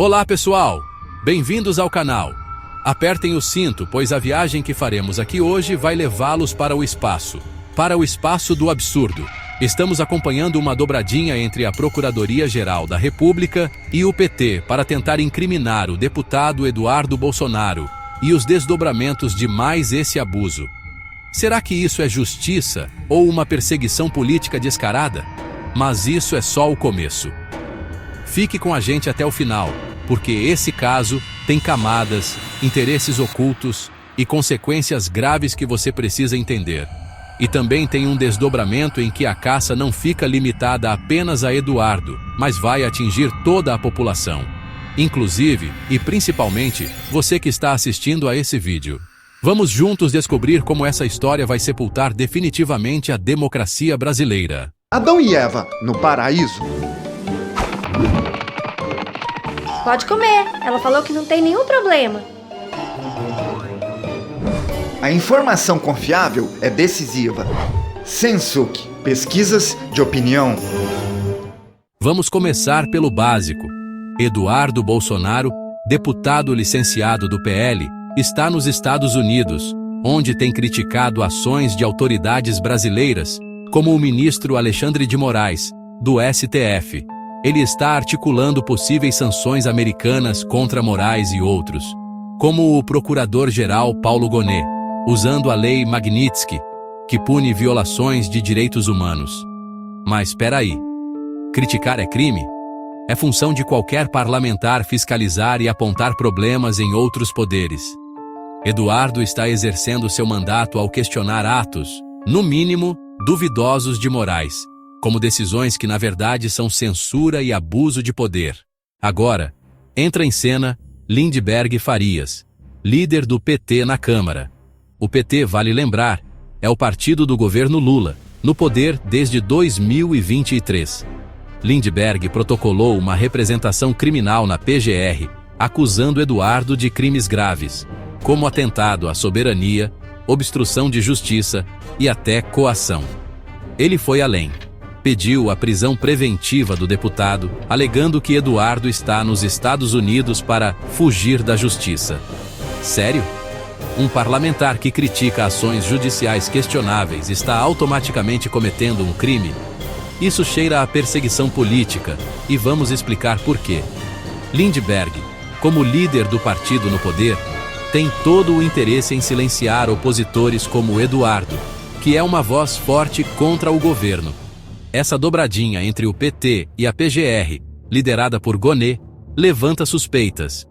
Olá pessoal, bem-vindos ao canal. Apertem o cinto, pois a viagem que faremos aqui hoje vai levá-los para o espaço do absurdo. Estamos acompanhando uma dobradinha entre a Procuradoria-Geral da República e o PT para tentar incriminar o deputado Eduardo Bolsonaro e os desdobramentos de mais esse abuso. Será que isso é justiça ou uma perseguição política descarada? Mas isso é só o começo. Fique com a gente até o final, porque esse caso tem camadas, interesses ocultos e consequências graves que você precisa entender. E também tem um desdobramento em que a caça não fica limitada apenas a Eduardo, mas vai atingir toda a população. Inclusive, e principalmente, você que está assistindo a esse vídeo. Vamos juntos descobrir como essa história vai sepultar definitivamente a democracia brasileira. Adão e Eva, no paraíso. Pode comer, ela falou que não tem nenhum problema. A informação confiável é decisiva. Sensuk, pesquisas de opinião. Vamos começar pelo básico. Eduardo Bolsonaro, deputado licenciado do PL, está nos Estados Unidos, onde tem criticado ações de autoridades brasileiras, como o ministro Alexandre de Moraes, do STF. Ele está articulando possíveis sanções americanas contra Moraes e outros, como o procurador-geral Paulo Gonet, usando a lei Magnitsky, que pune violações de direitos humanos. Mas espera aí. Criticar é crime? É função de qualquer parlamentar fiscalizar e apontar problemas em outros poderes. Eduardo está exercendo seu mandato ao questionar atos, no mínimo, duvidosos de Moraes, como decisões que na verdade são censura e abuso de poder. Agora, entra em cena Lindeberg Farias, líder do PT na Câmara. O PT, vale lembrar, é o partido do governo Lula, no poder desde 2023. Lindeberg protocolou uma representação criminal na PGR, acusando Eduardo de crimes graves, como atentado à soberania, obstrução de justiça e até coação. Ele foi além. Pediu a prisão preventiva do deputado, alegando que Eduardo está nos Estados Unidos para fugir da justiça. Sério? Um parlamentar que critica ações judiciais questionáveis está automaticamente cometendo um crime? Isso cheira a perseguição política, e vamos explicar por quê. Lindeberg, como líder do partido no poder, tem todo o interesse em silenciar opositores como Eduardo, que é uma voz forte contra o governo. Essa dobradinha entre o PT e a PGR, liderada por Gonet, levanta suspeitas.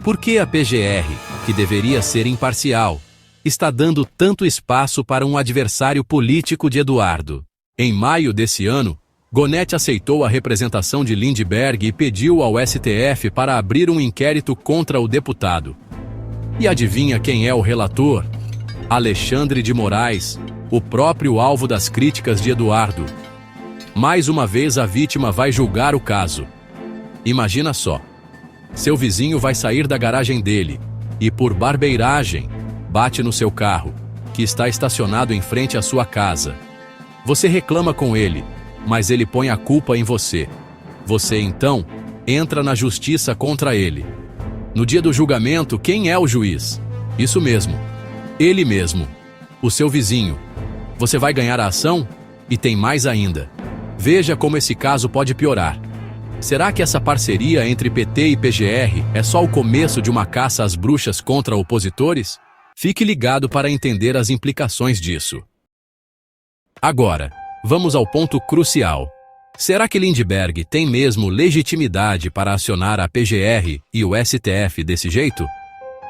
Por que a PGR, que deveria ser imparcial, está dando tanto espaço para um adversário político de Eduardo? Em maio desse ano, Gonet aceitou a representação de Lindeberg e pediu ao STF para abrir um inquérito contra o deputado. E adivinha quem é o relator? Alexandre de Moraes, o próprio alvo das críticas de Eduardo. Mais uma vez a vítima vai julgar o caso. Imagina só. Seu vizinho vai sair da garagem dele e, por barbeiragem, bate no seu carro, que está estacionado em frente à sua casa. Você reclama com ele, mas ele põe a culpa em você. Você, então, entra na justiça contra ele. No dia do julgamento, quem é o juiz? Isso mesmo. Ele mesmo. O seu vizinho. Você vai ganhar a ação? E tem mais ainda. Veja como esse caso pode piorar. Será que essa parceria entre PT e PGR é só o começo de uma caça às bruxas contra opositores? Fique ligado para entender as implicações disso. Agora, vamos ao ponto crucial. Será que Lindeberg tem mesmo legitimidade para acionar a PGR e o STF desse jeito?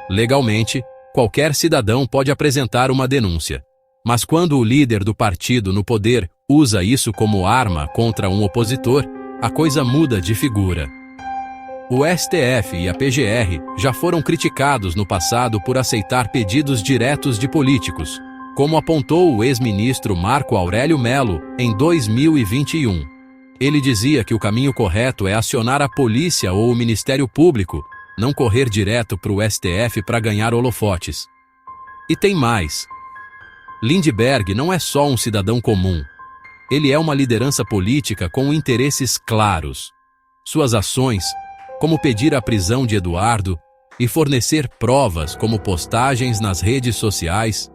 Legalmente, qualquer cidadão pode apresentar uma denúncia. Mas quando o líder do partido no poder usa isso como arma contra um opositor, a coisa muda de figura. O STF e a PGR já foram criticados no passado por aceitar pedidos diretos de políticos, como apontou o ex-ministro Marco Aurélio Mello em 2021. Ele dizia que o caminho correto é acionar a polícia ou o Ministério Público, não correr direto para o STF para ganhar holofotes. E tem mais. Lindeberg não é só um cidadão comum. Ele é uma liderança política com interesses claros. Suas ações, como pedir a prisão de Eduardo e fornecer provas como postagens nas redes sociais,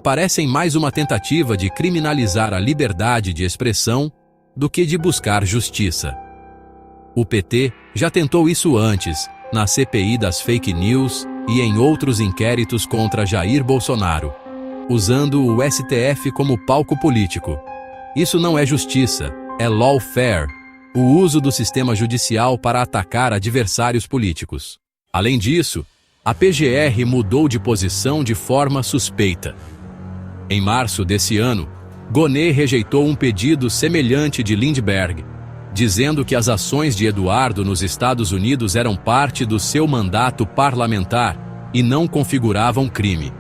parecem mais uma tentativa de criminalizar a liberdade de expressão do que de buscar justiça. O PT já tentou isso antes, na CPI das fake news e em outros inquéritos contra Jair Bolsonaro, usando o STF como palco político. Isso não é justiça, é lawfare, o uso do sistema judicial para atacar adversários políticos. Além disso, a PGR mudou de posição de forma suspeita. Em março desse ano, Gonê rejeitou um pedido semelhante de Lindbergh, dizendo que as ações de Eduardo nos Estados Unidos eram parte do seu mandato parlamentar e não configuravam crime.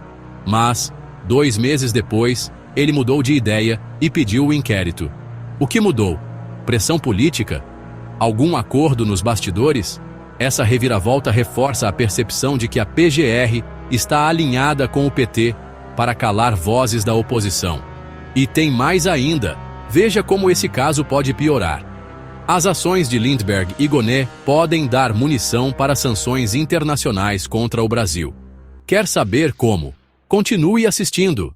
Mas, 2 meses depois, ele mudou de ideia e pediu o inquérito. O que mudou? Pressão política? Algum acordo nos bastidores? Essa reviravolta reforça a percepção de que a PGR está alinhada com o PT para calar vozes da oposição. E tem mais ainda. Veja como esse caso pode piorar. As ações de Lindbergh e Gonê podem dar munição para sanções internacionais contra o Brasil. Quer saber como? Continue assistindo.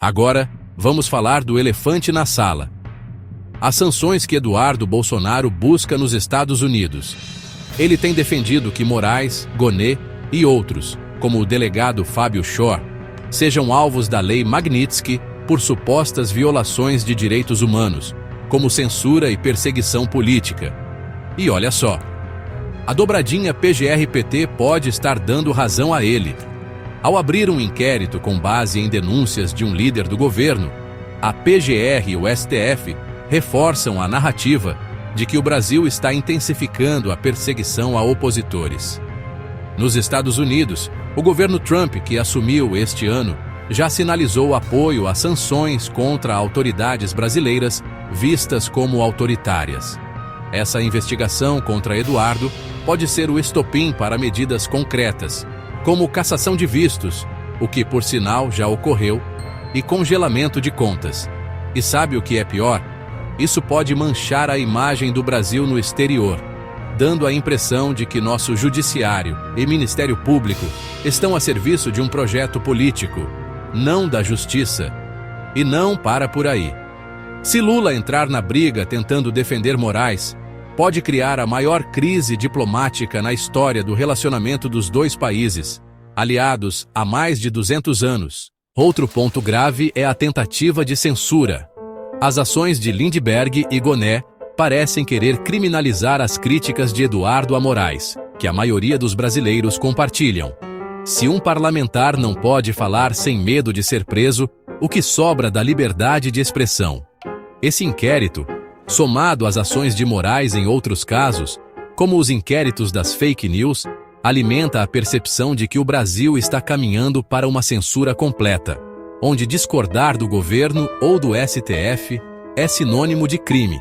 Agora, vamos falar do elefante na sala. As sanções que Eduardo Bolsonaro busca nos Estados Unidos. Ele tem defendido que Moraes, Gonê e outros, como o delegado Fábio Shor, sejam alvos da lei Magnitsky por supostas violações de direitos humanos, como censura e perseguição política. E olha só, a dobradinha PGR-PT pode estar dando razão a ele. Ao abrir um inquérito com base em denúncias de um líder do governo, a PGR e o STF reforçam a narrativa de que o Brasil está intensificando a perseguição a opositores. Nos Estados Unidos, o governo Trump, que assumiu este ano, já sinalizou apoio a sanções contra autoridades brasileiras vistas como autoritárias. Essa investigação contra Eduardo pode ser o estopim para medidas concretas, como cassação de vistos, o que por sinal já ocorreu, e congelamento de contas. E sabe o que é pior? Isso pode manchar a imagem do Brasil no exterior, dando a impressão de que nosso judiciário e Ministério Público estão a serviço de um projeto político, não da justiça. E não para por aí. Se Lula entrar na briga tentando defender Moraes, pode criar a maior crise diplomática na história do relacionamento dos dois países, aliados há mais de 200 anos. Outro ponto grave é a tentativa de censura. As ações de Lindbergh e Gonê parecem querer criminalizar as críticas de Eduardo a Moraes, que a maioria dos brasileiros compartilham. Se um parlamentar não pode falar sem medo de ser preso, o que sobra da liberdade de expressão? Esse inquérito, somado às ações de Moraes em outros casos, como os inquéritos das fake news, alimenta a percepção de que o Brasil está caminhando para uma censura completa, onde discordar do governo ou do STF é sinônimo de crime.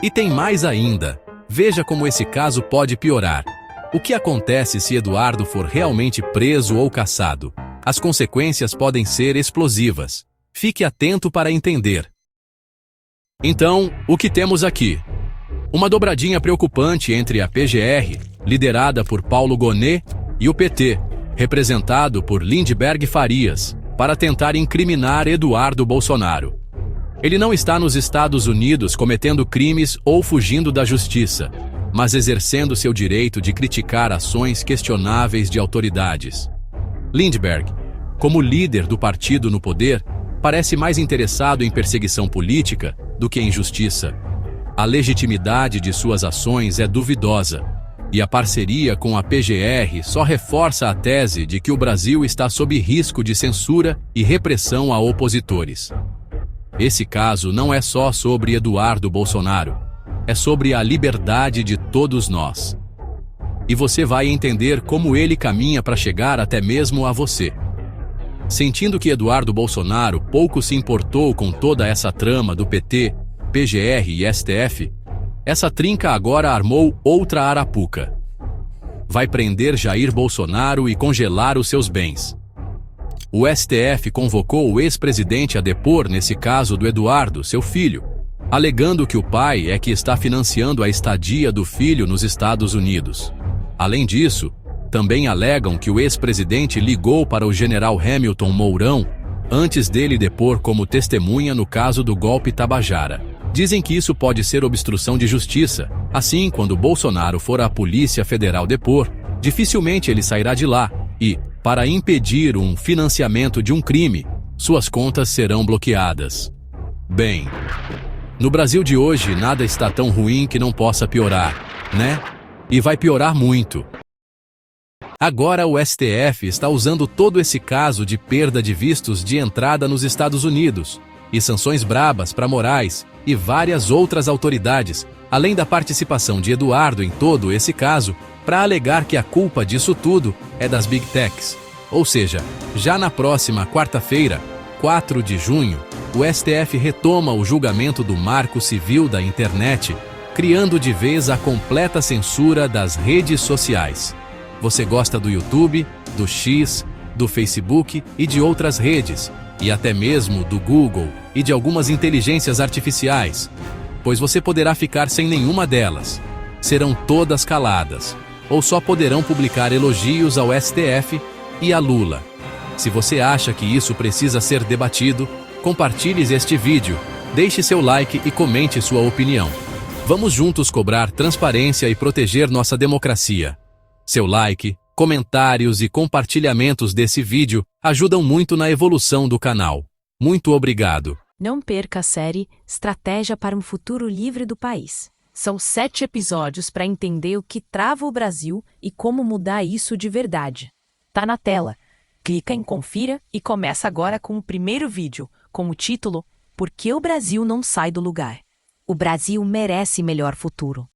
E tem mais ainda. Veja como esse caso pode piorar. O que acontece se Eduardo for realmente preso ou cassado? As consequências podem ser explosivas. Fique atento para entender. Então, o que temos aqui? Uma dobradinha preocupante entre a PGR, liderada por Paulo Gonê, e o PT, representado por Lindbergh Farias, para tentar incriminar Eduardo Bolsonaro. Ele não está nos Estados Unidos cometendo crimes ou fugindo da justiça, mas exercendo seu direito de criticar ações questionáveis de autoridades. Lindbergh, como líder do partido no poder, parece mais interessado em perseguição política do que em justiça. A legitimidade de suas ações é duvidosa, e a parceria com a PGR só reforça a tese de que o Brasil está sob risco de censura e repressão a opositores. Esse caso não é só sobre Eduardo Bolsonaro, é sobre a liberdade de todos nós. E você vai entender como ele caminha para chegar até mesmo a você. Sentindo que Eduardo Bolsonaro pouco se importou com toda essa trama do PT, PGR e STF, essa trinca agora armou outra arapuca. Vai prender Jair Bolsonaro e congelar os seus bens. O STF convocou o ex-presidente a depor nesse caso do Eduardo, seu filho, alegando que o pai é que está financiando a estadia do filho nos Estados Unidos. Além disso, também alegam que o ex-presidente ligou para o general Hamilton Mourão antes dele depor como testemunha no caso do golpe Tabajara. Dizem que isso pode ser obstrução de justiça. Assim, quando Bolsonaro for à Polícia Federal depor, dificilmente ele sairá de lá e, para impedir um financiamento de um crime, suas contas serão bloqueadas. Bem, no Brasil de hoje nada está tão ruim que não possa piorar, né? E vai piorar muito. Agora o STF está usando todo esse caso de perda de vistos de entrada nos Estados Unidos e sanções brabas para Moraes e várias outras autoridades, além da participação de Eduardo em todo esse caso, para alegar que a culpa disso tudo é das Big Techs. Ou seja, já na próxima quarta-feira, 4 de junho, o STF retoma o julgamento do Marco Civil da Internet, criando de vez a completa censura das redes sociais. Você gosta do YouTube, do X, do Facebook e de outras redes, e até mesmo do Google e de algumas inteligências artificiais, pois você poderá ficar sem nenhuma delas. Serão todas caladas, ou só poderão publicar elogios ao STF e a Lula. Se você acha que isso precisa ser debatido, compartilhe este vídeo, deixe seu like e comente sua opinião. Vamos juntos cobrar transparência e proteger nossa democracia. Seu like, comentários e compartilhamentos desse vídeo ajudam muito na evolução do canal. Muito obrigado. Não perca a série Estratégia para um Futuro Livre do País. São 7 episódios para entender o que trava o Brasil e como mudar isso de verdade. Tá na tela. Clica em confira e começa agora com o primeiro vídeo, com o título Por que o Brasil não sai do lugar? O Brasil merece melhor futuro.